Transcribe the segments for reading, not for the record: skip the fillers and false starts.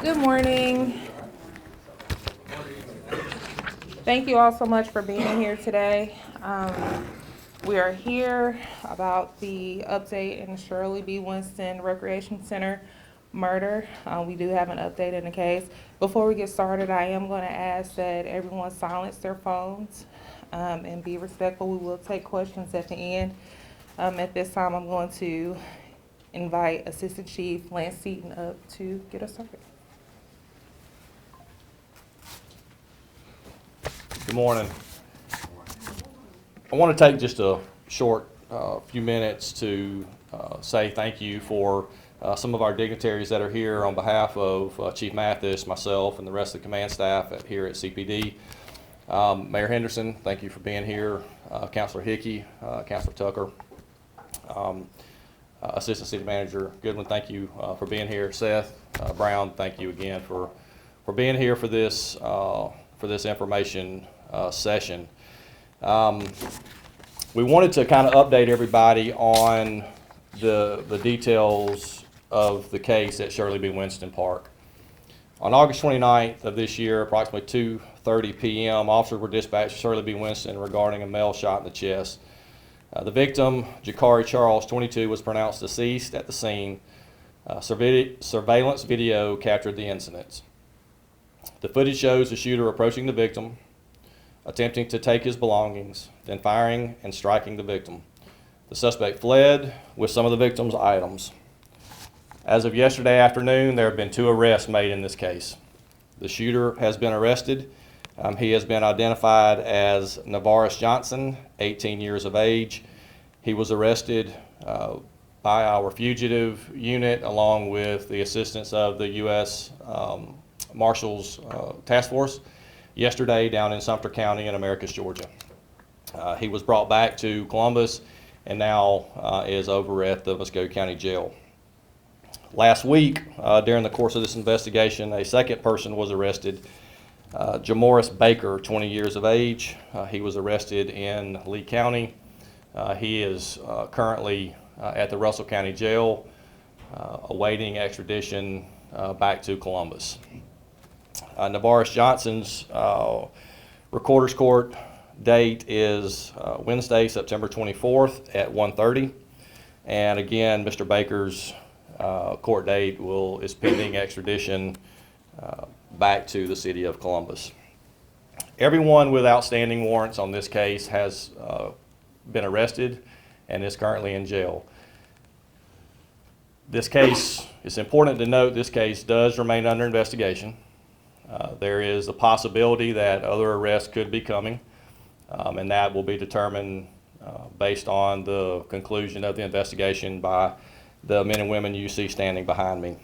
Good morning. Thank you all so much for being here today. We are here about the update in Shirley B. Winston Recreation Center murder. We do have an update in the case. Before we get started, I am going to ask that everyone silence their phones and be respectful. We will take questions at the end. At this time, I'm going to invite Assistant Chief Lance Seaton up to get us started. Good morning. I want to take just a short few minutes to say thank you for some of our dignitaries that are here on behalf of Chief Mathis, myself, and the rest of the command staff here at CPD. Mayor Henderson, thank you for being here. Councilor Hickey, Councilor Tucker, Assistant City Manager Goodwin, thank you for being here. Seth Brown, thank you again for being here for this information session. We wanted to kind of update everybody on the details of the case at Shirley B. Winston Park. On August 29th of this year, approximately 2:30 p.m., officers were dispatched to Shirley B. Winston regarding a male shot in the chest. The victim, Jakari Charles, 22, was pronounced deceased at the scene. Surveillance video captured the incidents. The footage shows the shooter approaching the victim, attempting to take his belongings, then firing and striking the victim. The suspect fled with some of the victim's items. As of yesterday afternoon, there have been 2 arrests made in this case. The shooter has been arrested. He has been identified as Navaris Johnson, 18 years of age. He was arrested by our fugitive unit along with the assistance of the U.S. Marshals Task Force yesterday down in Sumter County in Americus, Georgia. He was brought back to Columbus and now is over at the Muskogee County Jail. Last week, during the course of this investigation, a second person was arrested, Jamoris Baker, 20 years of age. He was arrested in Lee County. He is currently at the Russell County Jail awaiting extradition back to Columbus. Navaris Johnson's recorder's court date is Wednesday, September 24th at 1:30. And again, Mr. Baker's court date is pending extradition back to the city of Columbus. Everyone with outstanding warrants on this case has been arrested and is currently in jail. This case, it's important to note this case does remain under investigation. There is a possibility that other arrests could be coming, and that will be determined based on the conclusion of the investigation by the men and women you see standing behind me.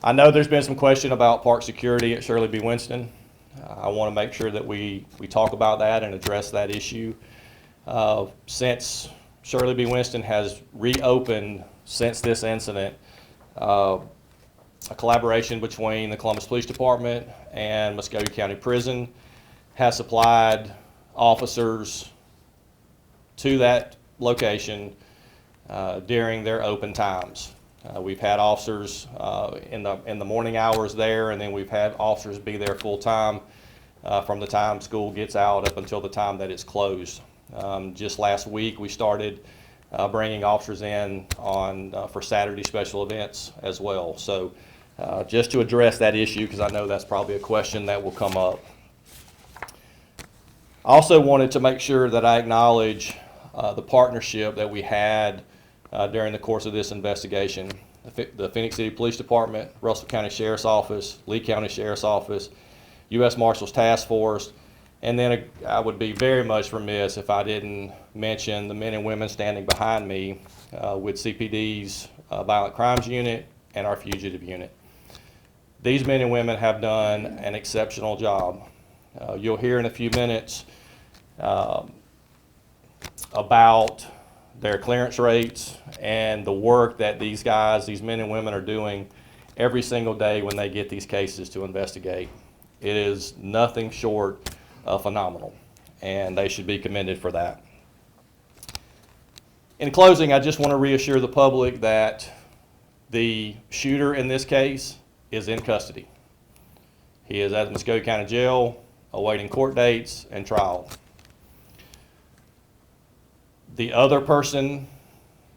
I know there's been some question about park security at Shirley B. Winston. I want to make sure that we talk about that and address that issue. Since Shirley B. Winston has reopened since this incident, a collaboration between the Columbus Police Department and Muskogee County Prison has supplied officers to that location during their open times. We've had officers in the morning hours there, and then we've had officers be there full time from the time school gets out up until the time that it's closed. Just last week we started bringing officers in for Saturday special events as well. So just to address that issue, because I know that's probably a question that will come up. I also wanted to make sure that I acknowledge the partnership that we had during the course of this investigation. The Phoenix City Police Department, Russell County Sheriff's Office, Lee County Sheriff's Office, U.S. Marshals Task Force, and then I would be very much remiss if I didn't mention the men and women standing behind me with CPD's Violent Crimes Unit and our Fugitive Unit. These men and women have done an exceptional job. You'll hear in a few minutes about their clearance rates and the work that these men and women are doing every single day when they get these cases to investigate. It is nothing short of phenomenal, and they should be commended for that. In closing, I just want to reassure the public that the shooter in this case is in custody. He is at the Muskogee County Jail awaiting court dates and trial. The other person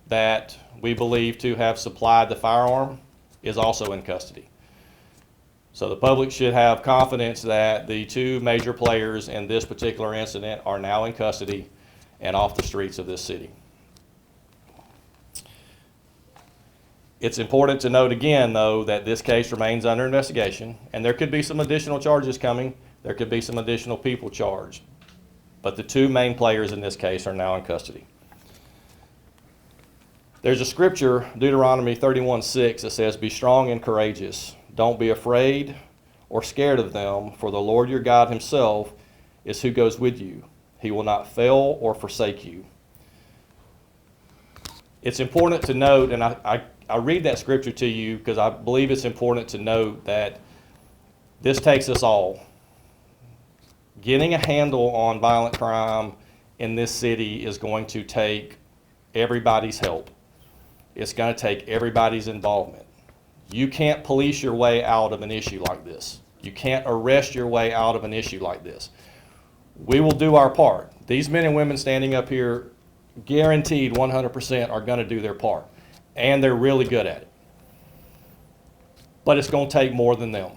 that we believe to have supplied the firearm is also in custody. So the public should have confidence that the two major players in this particular incident are now in custody and off the streets of this city. It's important to note again, though, that this case remains under investigation, and there could be some additional charges coming. There could be some additional people charged. But the two main players in this case are now in custody. There's a scripture, Deuteronomy 31:6, that says, "Be strong and courageous. Don't be afraid or scared of them, for the Lord your God himself is who goes with you. He will not fail or forsake you." It's important to note, and I read that scripture to you because I believe it's important to note that this takes us all. Getting a handle on violent crime in this city is going to take everybody's help. It's going to take everybody's involvement. You can't police your way out of an issue like this. You can't arrest your way out of an issue like this. We will do our part. These men and women standing up here, guaranteed 100% are going to do their part. And they're really good at it. But it's going to take more than them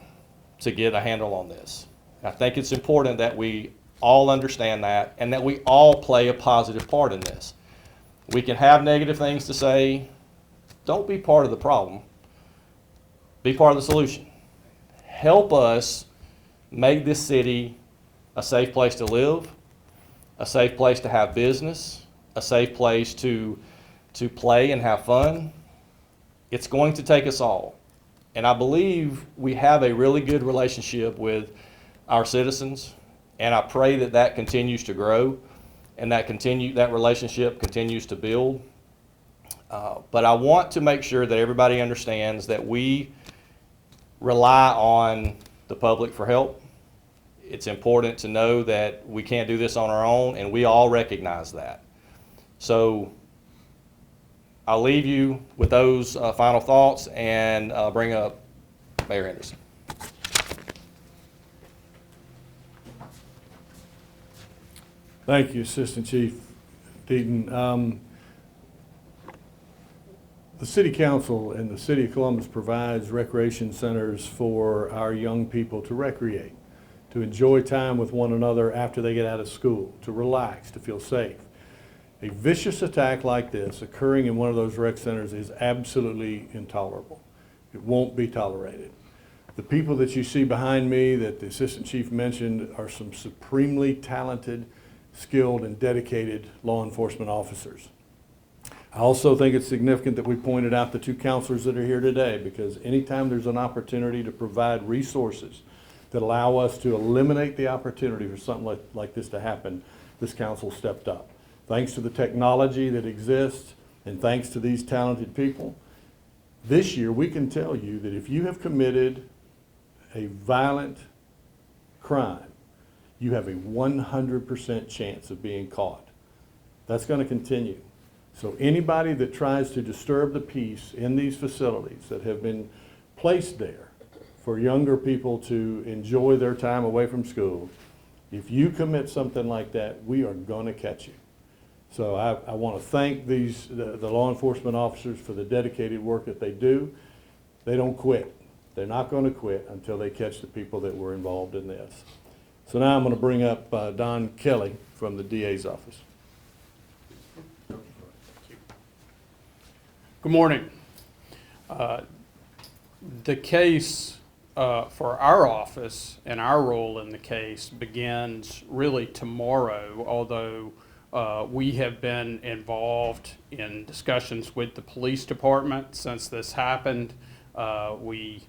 to get a handle on this. I think it's important that we all understand that and that we all play a positive part in this. We can have negative things to say. Don't be part of the problem. Be part of the solution. Help us make this city a safe place to live, a safe place to have business, a safe place to play and have fun. It's going to take us all. And I believe we have a really good relationship with our citizens, and I pray that that continues to grow and that relationship continues to build. But I want to make sure that everybody understands that we rely on the public for help. It's important to know that we can't do this on our own, and we all recognize that. So I'll leave you with those final thoughts and bring up Mayor Henderson. Thank you, Assistant Chief Deaton. The City Council and the City of Columbus provides recreation centers for our young people to recreate, to enjoy time with one another after they get out of school, to relax, to feel safe. A vicious attack like this occurring in one of those rec centers is absolutely intolerable. It won't be tolerated. The people that you see behind me that the Assistant Chief mentioned are some supremely talented, skilled, and dedicated law enforcement officers. I also think it's significant that we pointed out the two counselors that are here today, because anytime there's an opportunity to provide resources that allow us to eliminate the opportunity for something like this to happen, this council stepped up. Thanks to the technology that exists and thanks to these talented people, this year we can tell you that if you have committed a violent crime, you have a 100% chance of being caught. That's going to continue. So anybody that tries to disturb the peace in these facilities that have been placed there for younger people to enjoy their time away from school, if you commit something like that, we are going to catch you. So I want to thank the law enforcement officers for the dedicated work that they do. They don't quit. They're not going to quit until they catch the people that were involved in this. So now I'm going to bring up Don Kelly from the DA's office. Good morning. The case for our office and our role in the case begins really tomorrow, although we have been involved in discussions with the police department since this happened. We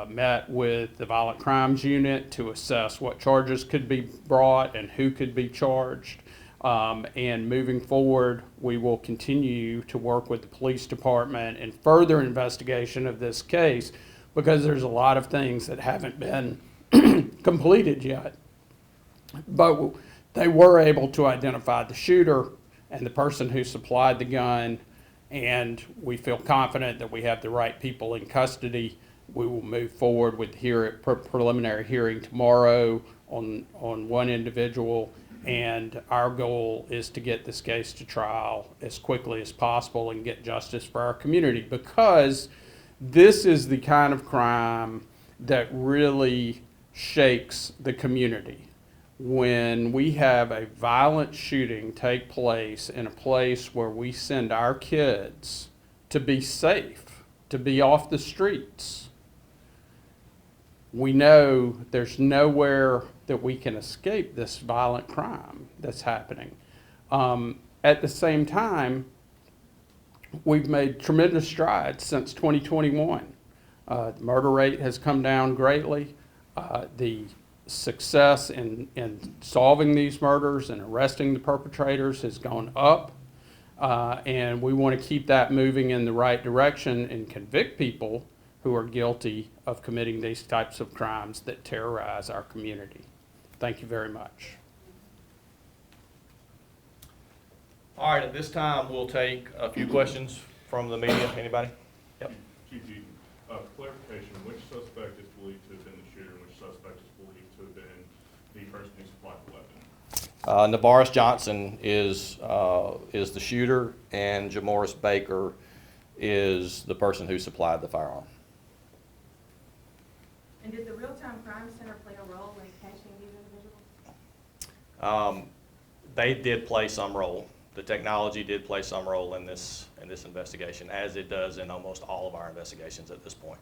met with the Violent Crimes Unit to assess what charges could be brought and who could be charged. And moving forward, we will continue to work with the police department in further investigation of this case, because there's a lot of things that haven't been completed yet. But they were able to identify the shooter and the person who supplied the gun, and we feel confident that we have the right people in custody We will move forward with preliminary hearing tomorrow on one individual, and our goal is to get this case to trial as quickly as possible and get justice for our community, because this is the kind of crime that really shakes the community. When we have a violent shooting take place in a place where we send our kids to be safe, to be off the streets, we know there's nowhere that we can escape this violent crime that's happening. At the same time, we've made tremendous strides since 2021. The murder rate has come down greatly. The success in solving these murders and arresting the perpetrators has gone up. And we want to keep that moving in the right direction and convict people who are guilty of committing these types of crimes that terrorize our community. Thank you very much. All right, at this time, we'll take a few questions from the media. Anybody? Yep. Chief, clarification, which suspect is believed to have been the shooter and which suspect is believed to have been the person who supplied the weapon? Navaris Johnson is the shooter, and Jamoris Baker is the person who supplied the firearm. And did the Real-Time Crime Center play a role in catching these individuals? They did play some role. The technology did play some role in this investigation, as it does in almost all of our investigations at this point.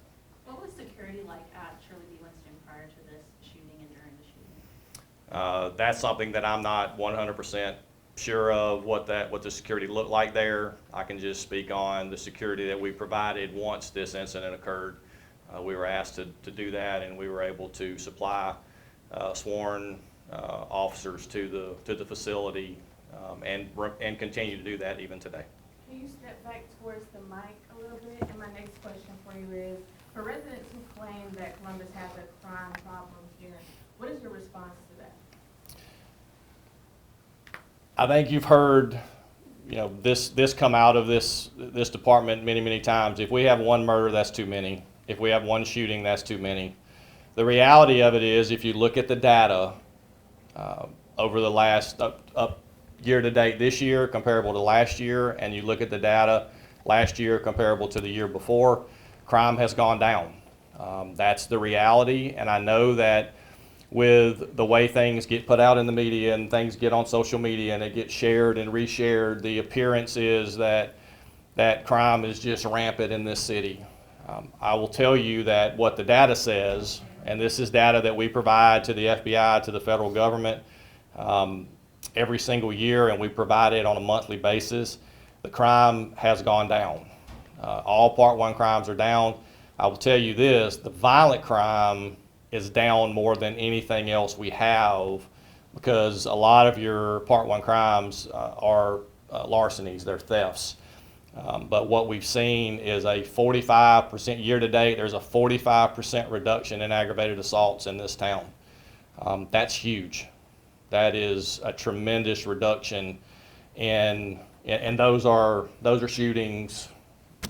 What was security like at Shirley B. Winston prior to this shooting and during the shooting? That's something that I'm not 100% sure of what the security looked like there. I can just speak on the security that we provided once this incident occurred. We were asked to do that, and we were able to supply sworn officers to the facility, and continue to do that even today. Can you step back towards the mic a little bit? And my next question for you is, for residents who claim that Columbus has a crime problem here, what is your response to that? I think you've heard, this come out of this department many times. If we have one murder, that's too many. If we have one shooting, that's too many. The reality of it is, if you look at the data over the last up year to date this year comparable to last year, and you look at the data last year comparable to the year before, crime has gone down. That's the reality, and I know that with the way things get put out in the media and things get on social media and it gets shared and reshared, the appearance is that crime is just rampant in this city. I will tell you that what the data says, and this is data that we provide to the FBI, to the federal government, every single year, and we provide it on a monthly basis, the crime has gone down. All Part 1 crimes are down. I will tell you this, the violent crime is down more than anything else we have, because a lot of your Part 1 crimes are larcenies, they're thefts. But what we've seen is a 45% year to date, there's a 45% reduction in aggravated assaults in this town. That's huge. That is a tremendous reduction, and those are shootings,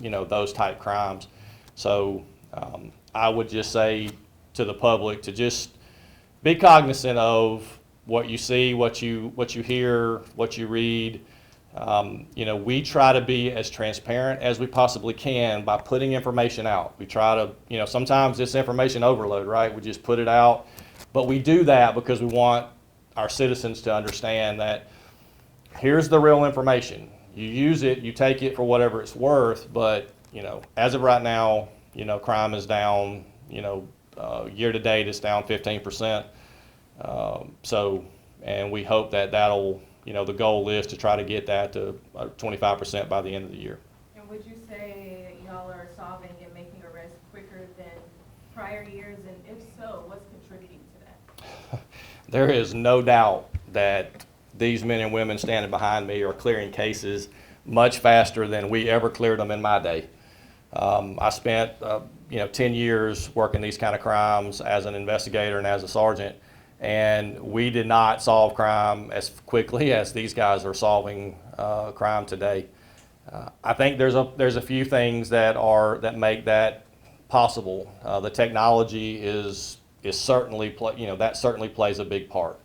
those type crimes. So I would just say to the public to just be cognizant of what you see, what you hear, what you read. We try to be as transparent as we possibly can by putting information out. We try to, sometimes it's information overload, right? We just put it out, but we do that because we want our citizens to understand that here's the real information. You use it, you take it for whatever it's worth, but, as of right now, crime is down, year to date it's down 15%. And we hope that'll, the goal is to try to get that to 25% by the end of the year. And would you say y'all are solving and making arrests quicker than prior years? And if so, what's contributing to that? There is no doubt that these men and women standing behind me are clearing cases much faster than we ever cleared them in my day. I spent 10 years working these kind of crimes as an investigator and as a sergeant, and we did not solve crime as quickly as these guys are solving crime today. I think there's a few things that make that possible. The technology is certainly, that certainly plays a big part.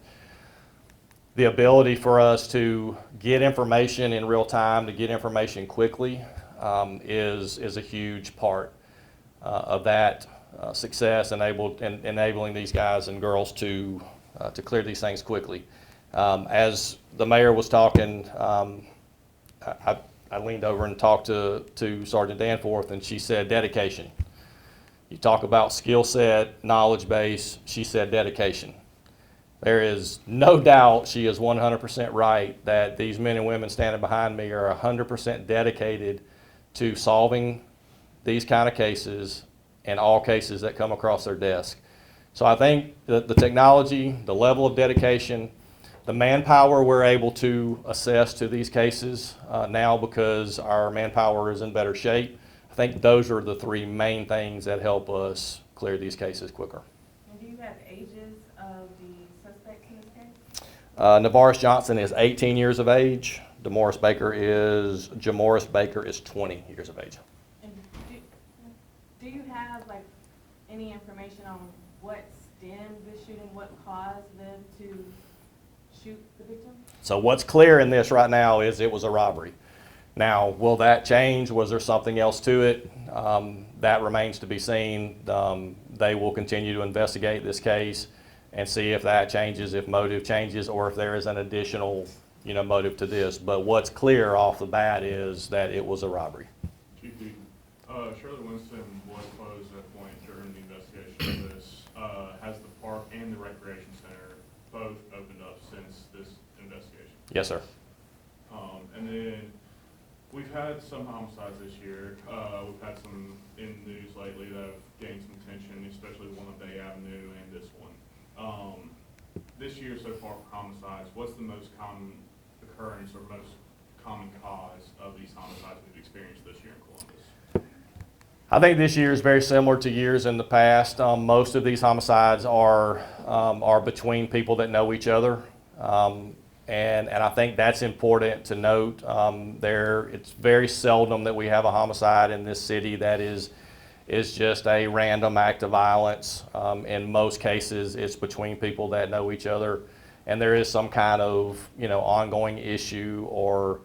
The ability for us to get information in real time, to get information quickly, is a huge part of that success, enabling these guys and girls to clear these things quickly. As the mayor was talking, I leaned over and talked to Sergeant Danforth, and she said dedication. You talk about skill set, knowledge base, she said dedication. There is no doubt she is 100% right that these men and women standing behind me are 100% dedicated to solving these kind of cases and all cases that come across their desk. So I think that the technology, the level of dedication, the manpower we're able to assess to these cases now because our manpower is in better shape, I think those are the three main things that help us clear these cases quicker. And do you have ages of the suspects in this case? Navaris Johnson is 18 years of age. Jamoris Baker is 20 years of age. And do you have like any information on what stemmed the shooting, what caused them to shoot the victim? So what's clear in this right now is it was a robbery. Now, will that change? Was there something else to it? That remains to be seen. They will continue to investigate this case and see if that changes, if motive changes, or if there is an additional, motive to this. But what's clear off the bat is that it was a robbery. Shirley Winston was closed at a point during the investigation of this. Has the park and the recreation center both opened up since this investigation? Yes, sir. And then we've had some homicides this year. We've had some in the news lately that have gained some attention, especially the one on Bay Avenue and this one. This year so far for homicides, what's the most common occurrence or most common cause of these homicides we've experienced this year in Columbus? I think this year is very similar to years in the past. Most of these homicides are between people that know each other. And I think that's important to note. It's very seldom that we have a homicide in this city that is just a random act of violence. In most cases, it's between people that know each other, and there is some kind of ongoing issue or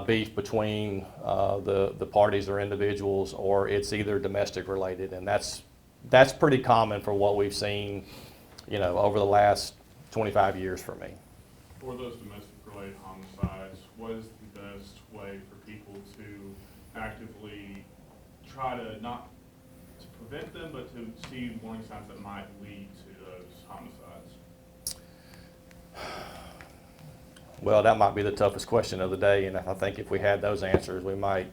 beef between the parties or individuals, or it's either domestic related, and that's pretty common for what we've seen, over the last 25 years for me. For those domestic-related homicides, what is the best way for people to actively try to not to prevent them, but to see warning signs that might lead to those homicides? Well, that might be the toughest question of the day, and I think if we had those answers, we might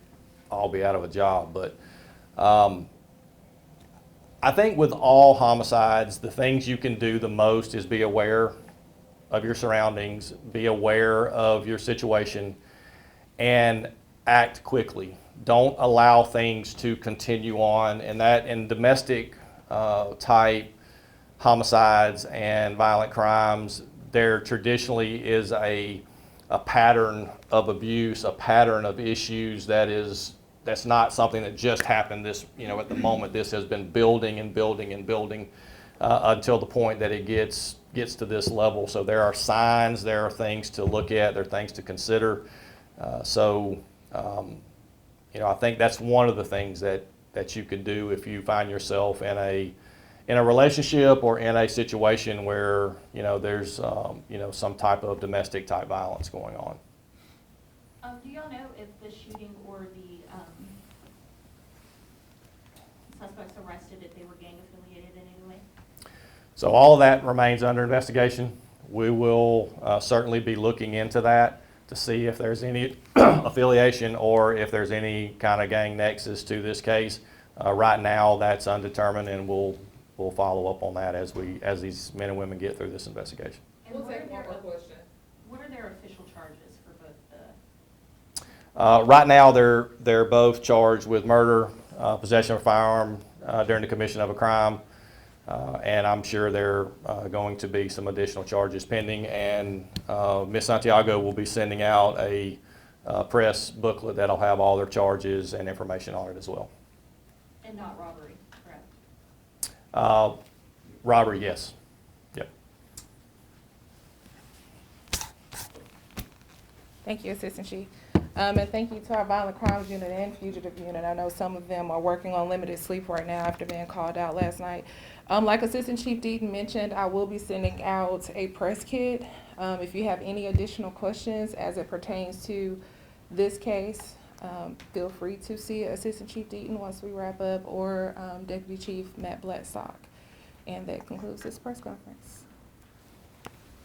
all be out of a job. But I think with all homicides, the things you can do the most is be aware of your surroundings, be aware of your situation, and act quickly. Don't allow things to continue on. And that in domestic type homicides and violent crimes, there traditionally is a pattern of abuse, a pattern of issues that's not something that just happened at the moment. This has been building and building and building until the point that it gets to this level. So there are signs, there are things to look at, there are things to consider. I think that's one of the things that you can do if you find yourself in a relationship or in a situation where there's some type of domestic type violence going on. Do y'all know if the shooting or the suspects arrested, if they were gang affiliated in any way? So all of that remains under investigation. We will certainly be looking into that to see if there's any affiliation or if there's any kind of gang nexus to this case. Right now, that's undetermined, and we'll follow up on that as these men and women get through this investigation. And We'll take one more question. what are their official charges for both the? Right now, they're both charged with murder, possession of a firearm during the commission of a crime, and I'm sure there are going to be some additional charges pending. And Ms. Santiago will be sending out a press booklet that'll have all their charges and information on it as well. And not robbery? Robbery, yes. Yep. Thank you, Assistant Chief. And thank you to our Violent Crimes Unit and Fugitive Unit. I know some of them are working on limited sleep right now after being called out last night. Like Assistant Chief Deaton mentioned, I will be sending out a press kit. If you have any additional questions as it pertains to this case, feel free to see Assistant Chief Deaton once we wrap up, or Deputy Chief Matt Blackstock. And that concludes this press conference.